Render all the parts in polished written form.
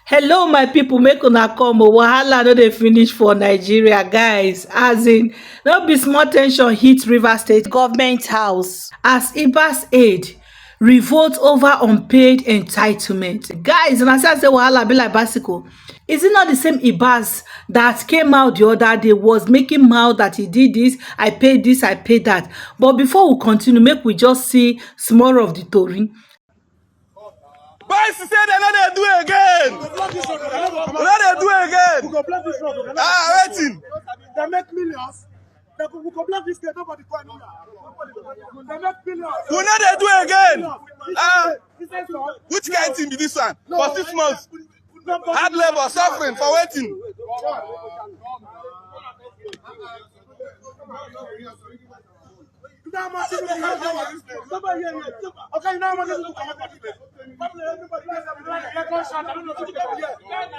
Hello, my people. Make una come. Wahala no dey finish for Nigeria, guys. As in, no be small tension hit Rivers State government house as Ibas aide revolt over unpaid entitlement. Guys, and I say wahala be like bicycle. Is it not the same Ibas that came out the other day, was making mouth that he did this, I paid this, I paid that? But before we continue, make we just see small of the story. Why say they no dey do again? No dey do again. Waiting. They make millions. They go block this state. Nobody go anywhere. They make millions. We no dey do again. Which kind thing be this one? For 6 months, hard labor, suffering for waiting.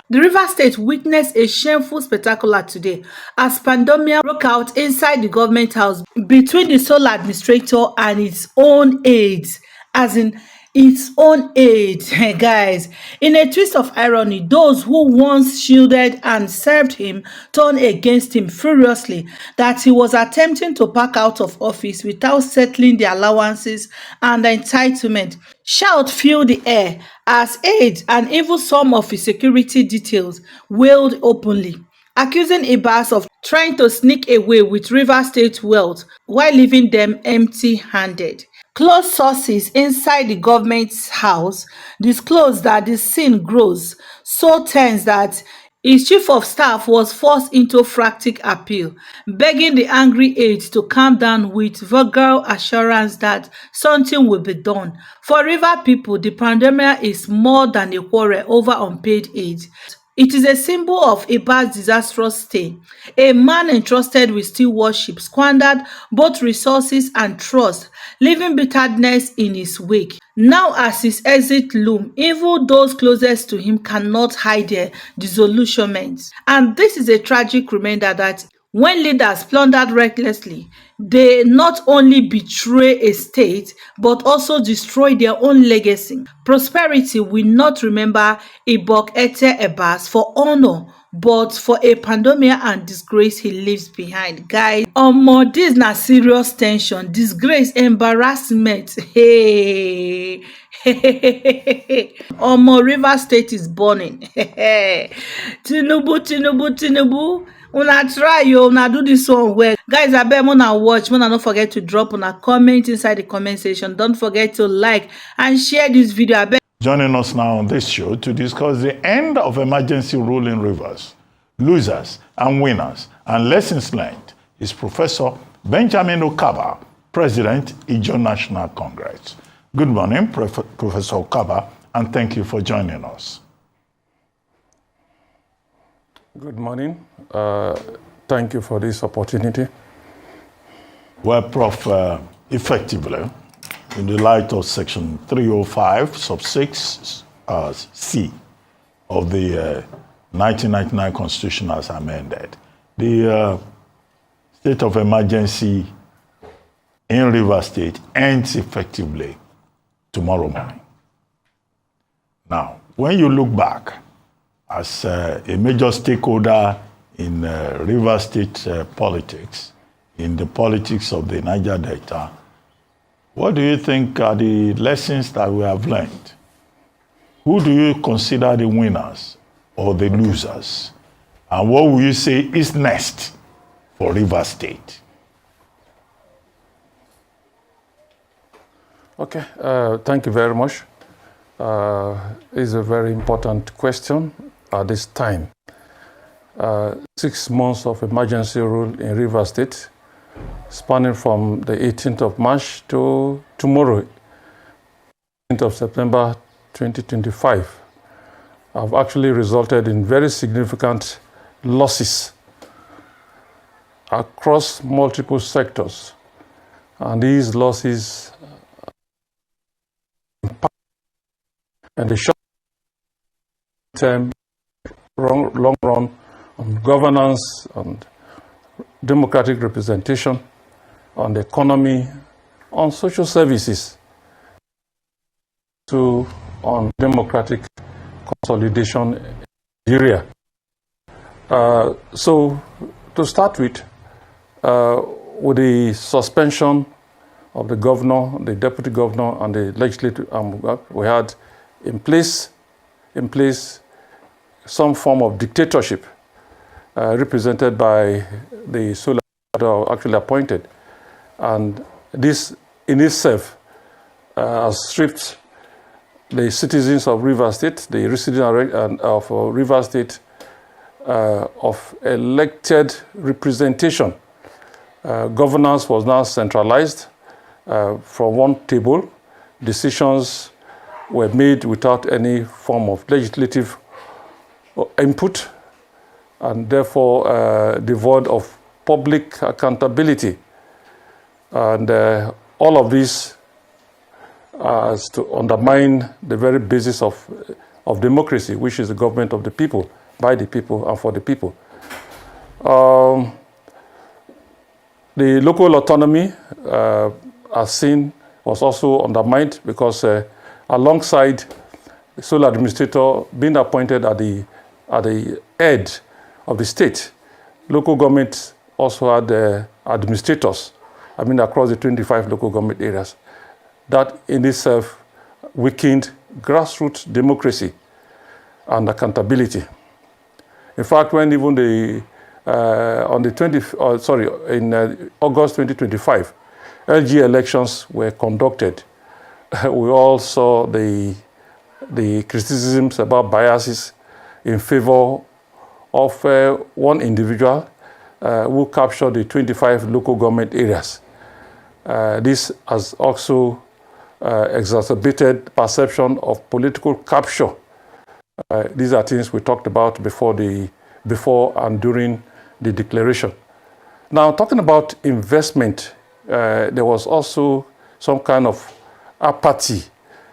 The Rivers State witnessed a shameful spectacular today as pandemia broke out inside the government house between the sole administrator and its own aides, as in its own aides, guys. In a twist of irony, those who once shielded and served him turned against him furiously that he was attempting to back out of office without settling the allowances and the entitlement. Shout filled the air as aides and even some of his security details wailed openly, accusing Ibas of trying to sneak away with Rivers State wealth while leaving them empty-handed. Close sources inside the government's house disclosed that the scene grows so tense that his chief of staff was forced into frantic appeal, begging the angry aides to calm down with vulgar assurance that something will be done. For River people, the pandemic is more than a quarrel over unpaid aid. It is a symbol of Iba's disastrous stay. A man entrusted with stewardship squandered both resources and trust, leaving bitterness in his wake. Now as his exit looms, even those closest to him cannot hide their disillusionment. And this is a tragic reminder that when leaders plundered recklessly, they not only betray a state but also destroy their own legacy. Prosperity will not remember Ibok Ete Ebas for honor, but for a pandemia and disgrace he leaves behind. Guys, this na serious tension, disgrace, embarrassment. Hey. Rivers State is burning. Tinubu. Una try una do this one well. Guys, abeg una watch, una no forget to drop una comment inside the comment section. Don't forget to like and share this video. Abeg. Joining us now on this show to discuss the end of emergency rule in Rivers, losers and winners, and lessons learned is Professor Benjamin Okaba, President, Ijaw National Congress. Good morning, Professor Okaba, and thank you for joining us. Good morning. Thank you for this opportunity. Well, Prof, effectively, in the light of Section 305, sub 6, C of the 1999 Constitution as amended, the state of emergency in Rivers State ends effectively tomorrow morning. Now, when you look back, as a major stakeholder in Rivers State politics, in the politics of the Niger Delta, what do you think are the lessons that we have learned? Who do you consider the winners or the losers? And what will you say is next for Rivers State? Okay, thank you very much. It's a very important question at this time. 6 months of emergency rule in Rivers State, spanning from the 18th of March to tomorrow, 18th of September 2025, have actually resulted in very significant losses across multiple sectors. And these losses and the short term, long run on governance, on democratic representation, on the economy, on social services, on democratic consolidation Nigeria. So to start with the suspension of the governor, the deputy governor, and the legislative, we had in place some form of dictatorship represented by the Solar actually appointed, and this in itself has stripped the citizens of Rivers State, the residents of Rivers State, of elected representation. Governance was now centralized from one table. Decisions were made without any form of legislative input, and therefore devoid of public accountability. And all of this as to undermine the very basis of democracy, which is the government of the people, by the people, and for the people. The local autonomy, as seen, was also undermined because alongside the sole administrator being appointed at the head of the state, local governments also had administrators, across the 25 local government areas. That in itself weakened grassroots democracy and accountability. In fact, when even in August 2025, LG elections were conducted, we all saw the criticisms about biases in favor of one individual who captured the 25 local government areas. This has also exacerbated perception of political capture. These are things we talked about before and during the declaration. Now, talking about investment, there was also some kind of apathy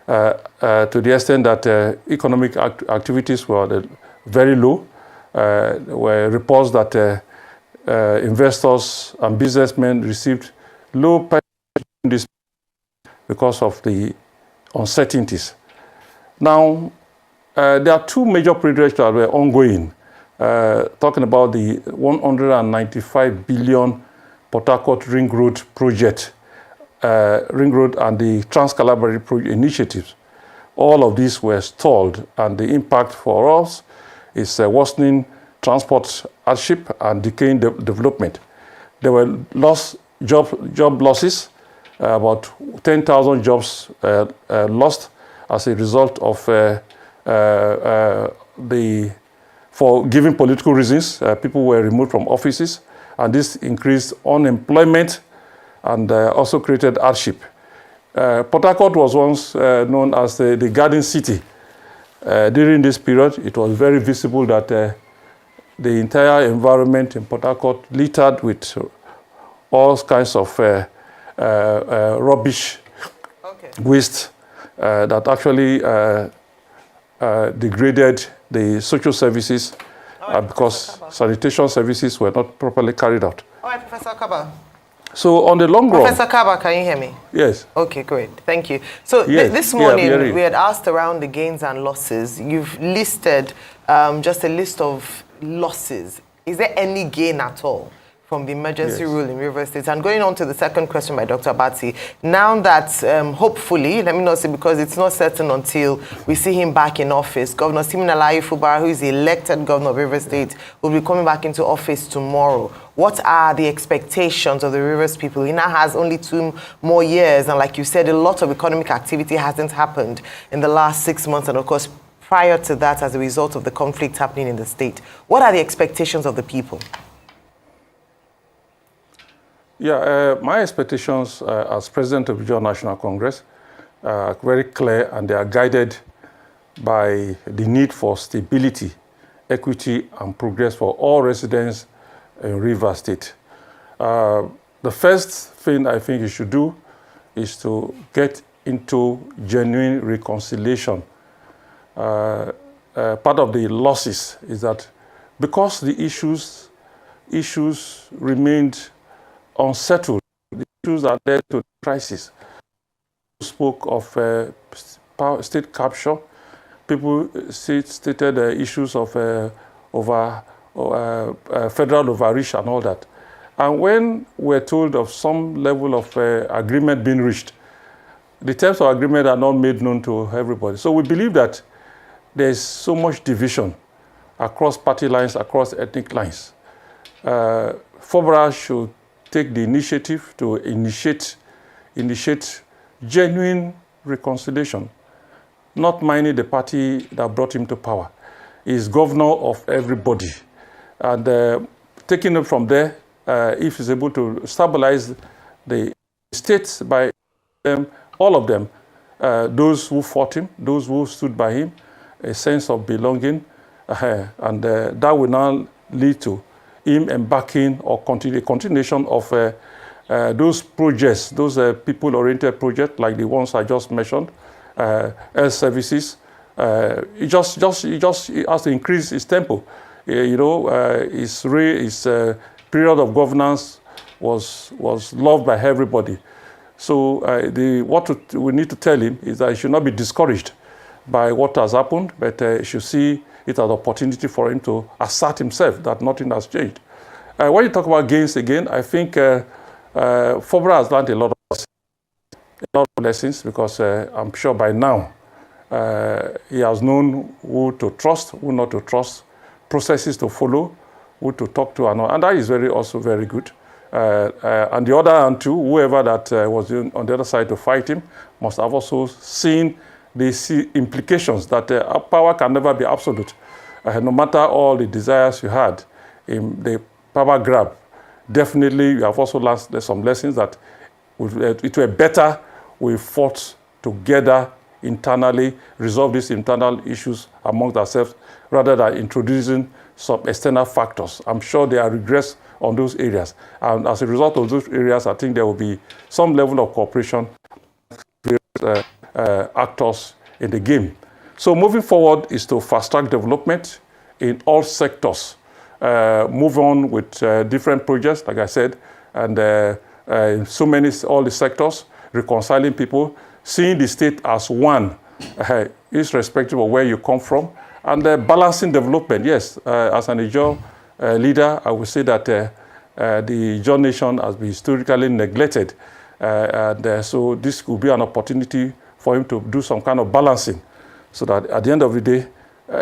to the extent that economic activities were very low. There were reports that investors and businessmen received low pay because of the uncertainties. Now, there are two major projects that were ongoing. Talking about the 195 billion Port Harcourt Ring Road project, Ring Road and the Trans-Calabria initiatives. All of these were stalled, and the impact for us is worsening transport hardship and decaying development. There were job losses, about 10,000 jobs lost as a result of for giving political reasons. People were removed from offices, and this increased unemployment and also created hardship. Port Harcourt was once known as the Garden City. During this period, it was very visible that the entire environment in Port Harcourt littered with all kinds of rubbish, waste that actually degraded the social services because sanitation services were not properly carried out. All right, Professor Kaba. So on the long run... Professor Kaba, can you hear me? Yes. Okay, great. Thank you. So yes. This morning, we had asked around the gains and losses. You've listed just a list of losses. Is there any gain at all from the emergency rule in Rivers State? And going on to the second question by Dr. Abati, now that hopefully, let me not say because it's not certain until we see him back in office, Governor Siminalayi Fubara, who is the elected governor of Rivers State, will be coming back into office tomorrow. What are the expectations of the Rivers people? He now has only 2 more years, and like you said, a lot of economic activity hasn't happened in the last 6 months, and of course, prior to that, as a result of the conflict happening in the state. What are the expectations of the people? Yeah, my expectations as president of the Regional National Congress are very clear, and they are guided by the need for stability, equity, and progress for all residents in Rivers State. The first thing I think you should do is to get into genuine reconciliation. Part of the losses is that because the issues remained unsettled, the issues that led to the crisis. We spoke of state capture people stated issues of federal overreach and all that. And when we're told of some level of agreement being reached, the terms of agreement are not made known to everybody. So we believe that there's so much division across party lines, across ethnic lines. FOBRA should take the initiative to initiate genuine reconciliation, not minding the party that brought him to power. He's governor of everybody. And taking it from there, if he's able to stabilize the states by them, all of them, those who fought him, those who stood by him, a sense of belonging, and that will now lead to him embarking or continuation of those projects, those people-oriented projects like the ones I just mentioned, health services. He just has to increase his tempo. His period of governance was loved by everybody. So what we need to tell him is that he should not be discouraged by what has happened, but he should see it as an opportunity for him to assert himself that nothing has changed. When you talk about gains again, I think FOBRA has learned a lot of lessons because I'm sure by now he has known who to trust, who not to trust, processes to follow, who to talk to, and that is also very good. And the other hand too, whoever that was on the other side to fight him must have also seen the implications that power can never be absolute. No matter all the desires you had in the power grab, definitely you have also learned some lessons that it were better we fought together internally, resolve these internal issues amongst ourselves, rather than introducing some external factors. I'm sure there are regrets on those areas. And as a result of those areas, I think there will be some level of cooperation with actors in the game. So moving forward is to fast-track development in all sectors. Move on with different projects, like I said, and all the sectors, reconciling people, seeing the state as one, irrespective of where you come from, and balancing development. Yes, as an Ijaw leader, I would say that the Ijaw nation has been historically neglected, and so this could be an opportunity for him to do some kind of balancing, so that at the end of the day,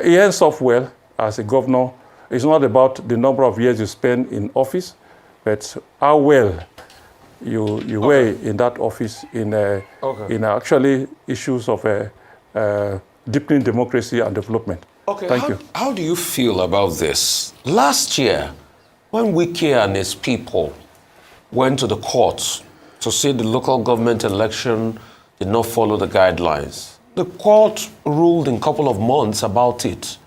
he ends up well as a governor. It's not about the number of years you spend in office, but how well you were in that office in actually issues of deepening democracy and development. Okay, Thank you. How do you feel about this? Last year, when Wike and his people went to the courts to say the local government election did not follow the guidelines, the court ruled in a couple of months about it,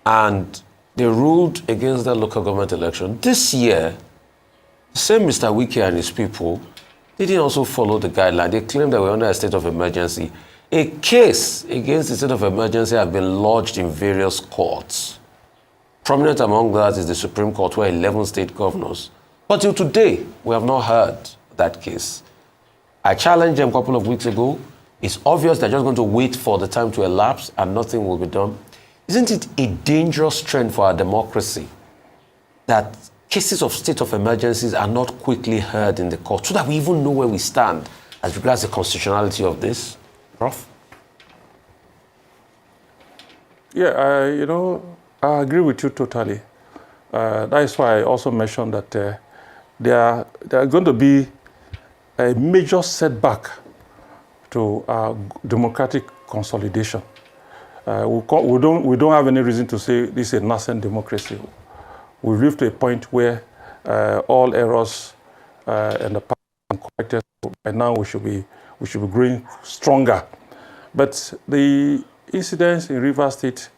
and they ruled against the local government election. This year, the same Mr. Wike and his people didn't also follow the guideline. They claimed they were under a state of emergency. A case against the state of emergency has been lodged in various courts. Prominent among that is the Supreme Court, where 11 state governors. But till today, we have not heard that case. I challenged them a couple of weeks ago. It's obvious they're just going to wait for the time to elapse and nothing will be done. Isn't it a dangerous trend for our democracy that cases of state of emergencies are not quickly heard in the court, so that we even know where we stand as regards the constitutionality of this? Prof? Yeah, I agree with you totally. That is why I also mentioned that there are going to be a major setback to democratic consolidation. We don't have any reason to say this is a nascent democracy. We've reached a point where all errors in the past are corrected. By now, we should be growing stronger. But the incidents in Rivers State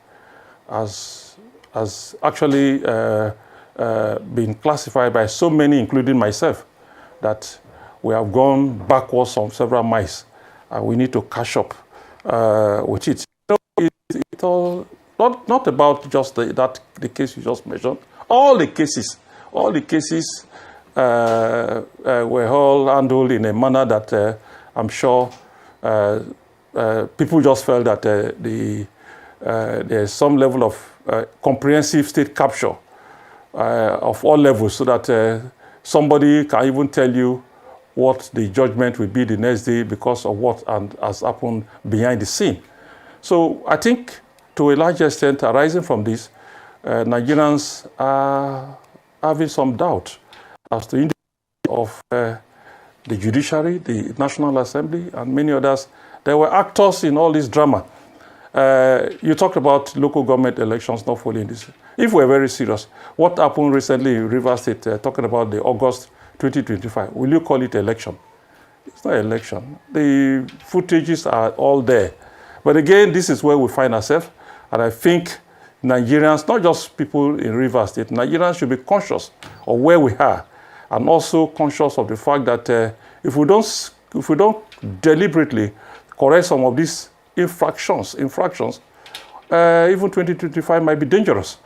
has actually been classified by so many, including myself, that we have gone backwards on several miles, and we need to catch up with it. It's all not about just the case you just mentioned. All the cases were all handled in a manner that I'm sure people just felt that there's some level of comprehensive state capture of all levels, so that somebody can even tell you what the judgment will be the next day because of what has happened behind the scene. So I think to a large extent arising from this, Nigerians are having some doubt as to the of the judiciary, the National Assembly, and many others. There were actors in all this drama. You talked about local government elections not following this. If we're very serious, what happened recently in Rivers State, talking about the August 2025, will you call it election? It's not election. The footages are all there. But again, this is where we find ourselves. And I think Nigerians, not just people in Rivers State, Nigerians should be conscious of where we are, and also conscious of the fact that if we don't deliberately correct some of these infractions, even 2025 might be dangerous.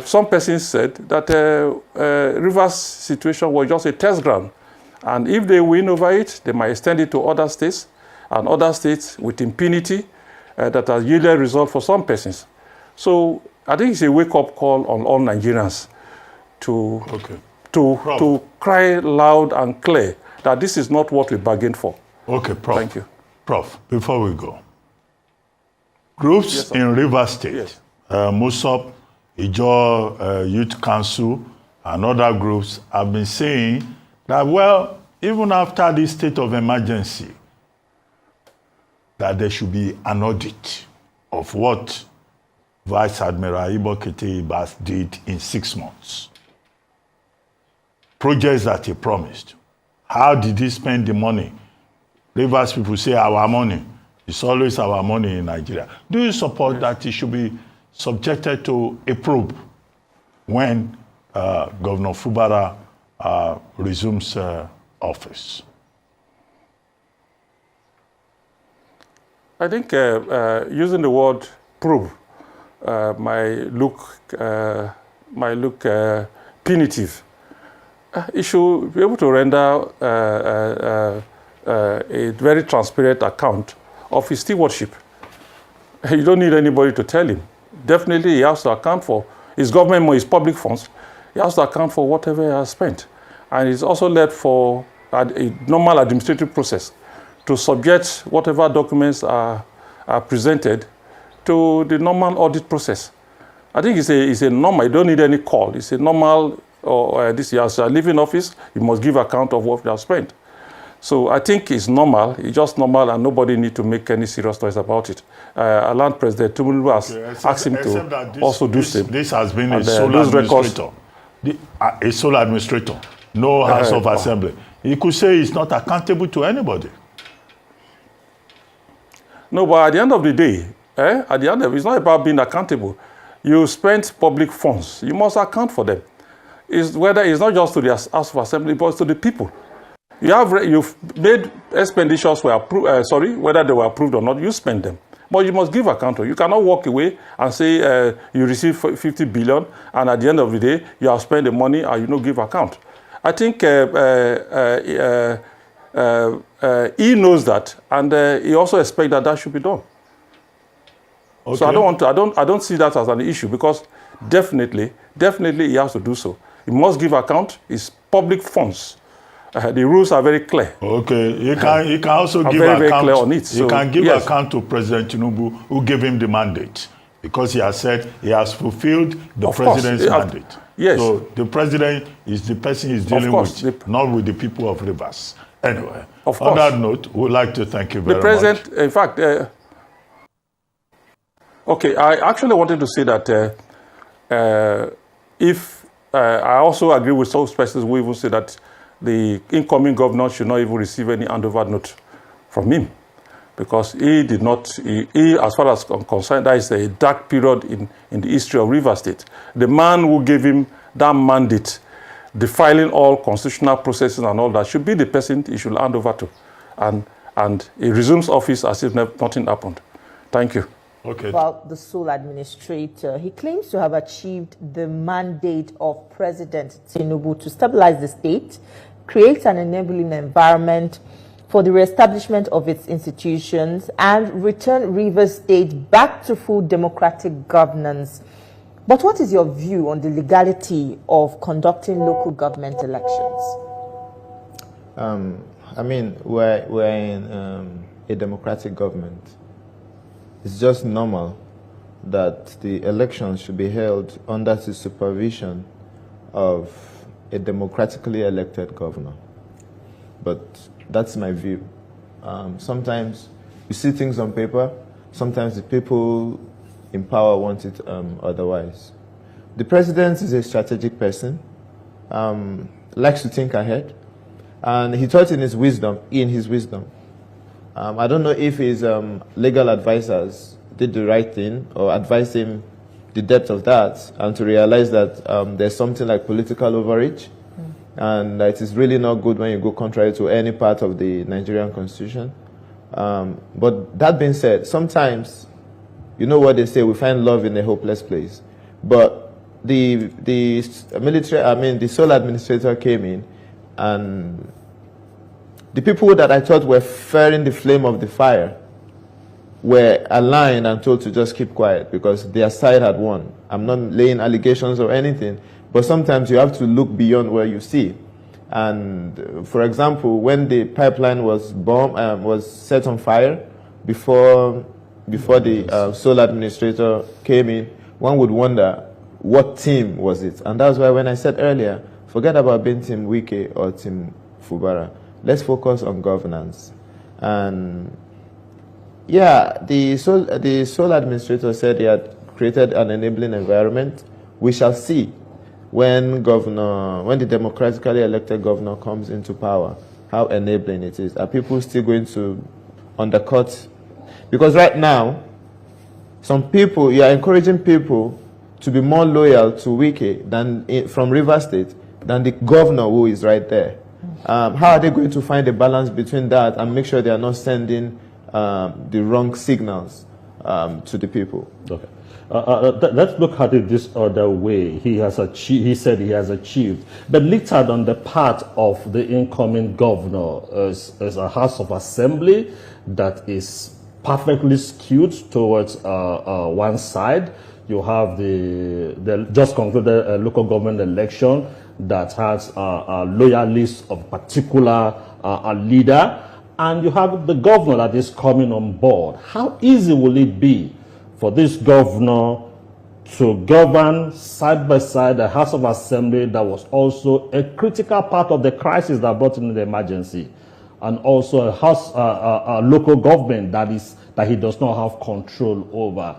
Some persons said that Rivers situation was just a test ground, and if they win over it, they might extend it to other states, and other states with impunity that has yielded results for some persons. So I think it's a wake-up call on all Nigerians to cry loud and clear that this is not what we bargained for. Okay, Prof. Thank you. Prof, before we go, groups in Rivers State, MUSOP, Ijo Youth Council, and other groups have been saying that, well, even after this state of emergency, that there should be an audit of what Vice Admiral Ibokete Ibas did in 6 months. Projects that he promised. How did he spend the money? Rivers people say our money. It's always our money in Nigeria. Do you support that it should be subjected to a probe when Governor Fubara resumes office? I think using the word probe might look punitive. It should be able to render a very transparent account of his stewardship. You don't need anybody to tell him. Definitely, he has to account for his government money, his public funds. He has to account for whatever he has spent. And it's also led for a normal administrative process to subject whatever documents are presented to the normal audit process. I think it's a normal, you don't need any call. It's a normal, this year, as you leave in office, you must give account of what you have spent. So I think it's normal, it's just normal, and nobody need to make any serious noise about it. Alan President Tinubu has asked him to also do same. This has been a sole administrator. A sole administrator, no House of Assembly. He could say he's not accountable to anybody. No, but at the end of the day, it's not about being accountable. You spend public funds, you must account for them. Whether it's not just to the House of Assembly, but to the people. You've made expenditures were approved, whether they were approved or not, you spend them. But you must give account. You cannot walk away and say you receive 50 billion, and at the end of the day, you have spent the money and you don't give account. I think he knows that, and he also expects that should be done. Okay. So I don't see that as an issue, because definitely he has to do so. He must give account. It's public funds. The rules are very clear. Okay, he can also give very account. Clear on it. He can give account to President Tinubu, who gave him the mandate, because he has said he has fulfilled the president's mandate. Yes. So the president is the person he's dealing with, not with the people of Rivers. Anyway, on that note, we'd like to thank you very much. The president, in fact, okay, I actually wanted to say that I also agree with some persons who even say that the incoming governor should not even receive any handover note from him, because he did not, as far as I'm concerned, that is a dark period in the history of Rivers State. The man who gave him that mandate, defiling all constitutional processes and all that, should be the person he should hand over to. And he resumes office as if nothing happened. Thank you. Okay. About the sole administrator, he claims to have achieved the mandate of President Tinubu to stabilize the state, create an enabling environment for the reestablishment of its institutions and return Rivers State back to full democratic governance. But what is your view on the legality of conducting local government elections? I mean, we're in a democratic government. It's just normal that the elections should be held under the supervision of a democratically elected governor. But that's my view. Sometimes you see things on paper, sometimes the people in power want it otherwise. The president is a strategic person, likes to think ahead, and he thought in his wisdom, I don't know if his legal advisors did the right thing or advised him the depth of that and to realize that there's something like political overreach and that it is really not good when you go contrary to any part of the Nigerian constitution. But that being said, sometimes, you know what they say, we find love in a hopeless place. But the sole administrator came in, and the people that I thought were ferrying the flame of the fire were aligned and told to just keep quiet because their side had won. I'm not laying allegations or anything, but sometimes you have to look beyond where you see. And for example, when the pipeline was set on fire before the sole administrator came in, one would wonder what team was it. And that's why when I said earlier, forget about being Team Wike or Team Fubara. Let's focus on governance. And yeah, the sole administrator said he had created an enabling environment. We shall see when the democratically elected governor comes into power, how enabling it is. Are people still going to undercut? Because right now, you are encouraging people to be more loyal to Wike from Rivers State than the governor who is right there. How are they going to find a balance between that and make sure they are not sending the wrong signals to the people? Okay. Let's look at it this other way. He said he has achieved. But littered on the part of the incoming governor is a House of Assembly that is perfectly skewed towards one side. You have the just concluded local government election that has a loyalist of particular leader, and you have the governor that is coming on board. How easy will it be for this governor to govern side by side the House of Assembly that was also a critical part of the crisis that brought in the emergency, and also a local government that he does not have control over?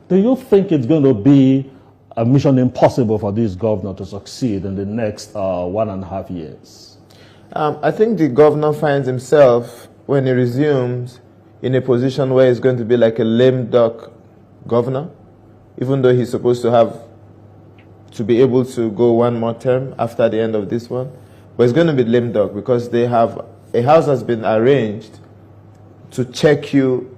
Do you think it's going to be a mission impossible for this governor to succeed in the next 1.5 years? I think the governor finds himself, when he resumes, in a position where he's going to be like a lame duck governor, even though he's supposed to be able to go one more term after the end of this one. But it's going to be lame duck because a house has been arranged to check you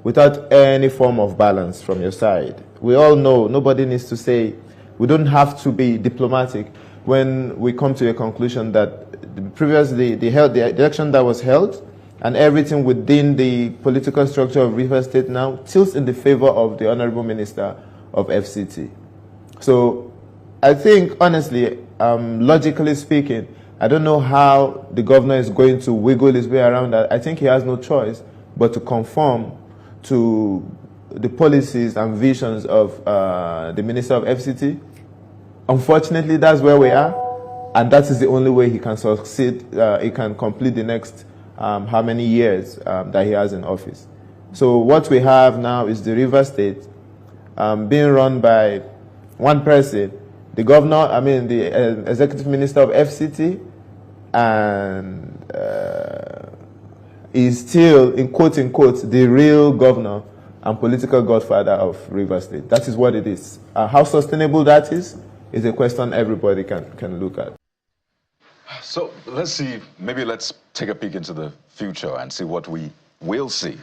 without any form of balance from your side. We all know, nobody needs to say, we don't have to be diplomatic when we come to a conclusion that the election that was held and everything within the political structure of Rivers State now tilts in the favor of the Honorable Minister of FCT. So I think, honestly, logically speaking, I don't know how the governor is going to wiggle his way around that. I think he has no choice but to conform to the policies and visions of the Minister of FCT. Unfortunately, that's where we are, and that is the only way he can succeed. He can complete the next how many years that he has in office. So what we have now is the Rivers State being run by one person, the governor, the executive minister of FCT, and is still, in quote unquote, the real governor and political godfather of Rivers State. That is what it is. How sustainable that is a question everybody can look at. So let's take a peek into the future and see what we will see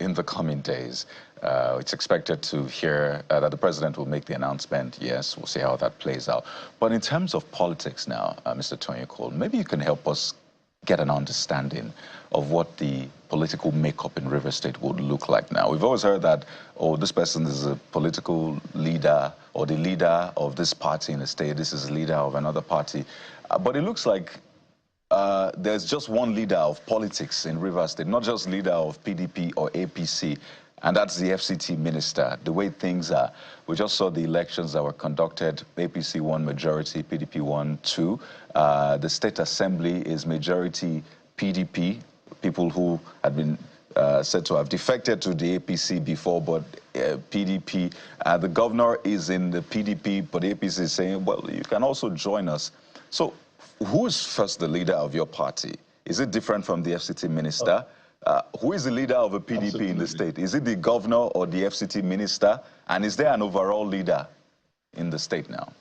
in the coming days. It's expected to hear that the president will make the announcement. Yes, we'll see how that plays out. But in terms of politics now, Mr. Tony Cole, maybe you can help us get an understanding of what the political makeup in River State would look like now. We've always heard that, oh, this person is a political leader or the leader of this party in the state, this is a leader of another party. But it looks like there's just one leader of politics in River State, not just leader of PDP or APC, and that's the FCT minister. The way things are, we just saw the elections that were conducted. APC won majority, PDP won 2. The state assembly is majority PDP, people who had been said to have defected to the APC before, but PDP. The governor is in the PDP, but APC is saying, well, you can also join us. So who is first the leader of your party? Is it different from the FCT minister? Who is the leader of a PDP Absolutely. in the state? Is it the governor or the FCT minister? And is there an overall leader in the state now?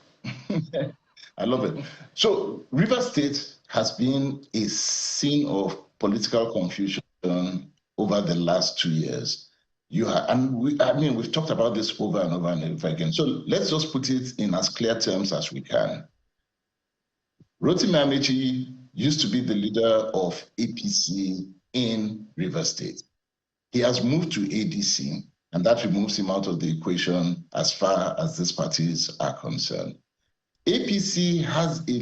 I love it. So River State has been a scene of political confusion over the last 2 years. We've talked about this over and over and over again. So let's just put it in as clear terms as we can. Rotimi Amaechi used to be the leader of APC in River State. He has moved to ADC, and that removes him out of the equation as far as these parties are concerned. APC has a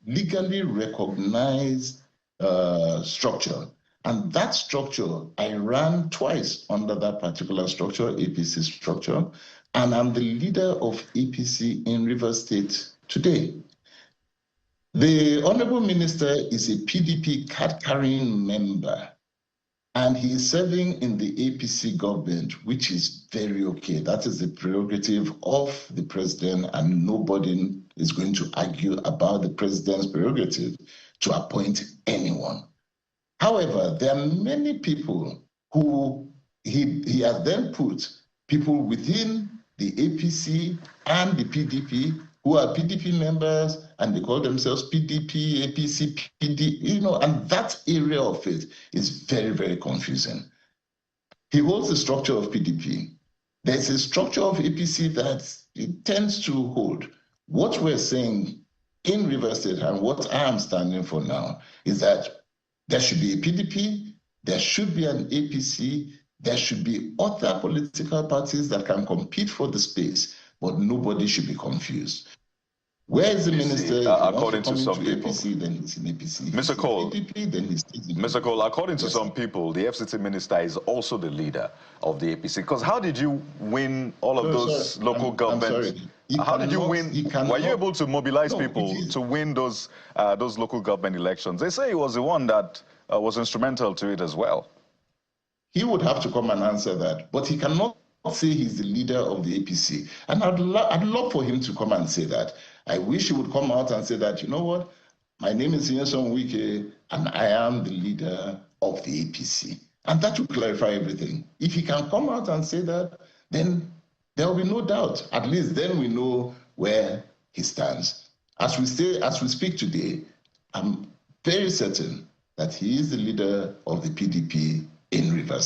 legally recognized structure, and that structure, I ran twice under that particular structure, APC structure, and I'm the leader of APC in River State today. The Honorable Minister is a PDP card-carrying member, and he is serving in the APC government, which is very okay. That is the prerogative of the president, and nobody is going to argue about the president's prerogative to appoint anyone. However, there are many people who he has then put people within the APC and the PDP who are PDP members, and they call themselves PDP, APC, PD, and that area of it is very, very confusing. He holds the structure of PDP. There's a structure of APC that it tends to hold. What we're saying in River State and what I am standing for now is that there should be a PDP, there should be an APC, there should be other political parties that can compete for the space, but nobody should be confused. Where is the minister? According to some people, APC, then he's in APC. Mr. Cole, PDP, then he's in Mr. Cole, according to some people, the FCT minister is also the leader of the APC. Because how did you win all of those local governments? How did you win? Were you able to mobilize people to win those local government elections? They say he was the one that was instrumental to it as well. He would have to come and answer that, but he cannot say he's the leader of the APC. And I'd love for him to come and say that. I wish he would come out and say that, you know what, my name is Nyesom Wike, and I am the leader of the APC. And that will clarify everything. If he can come out and say that, then there will be no doubt. At least then we know where he stands. As we speak today, I'm very certain that he is the leader of the PDP in Rivers.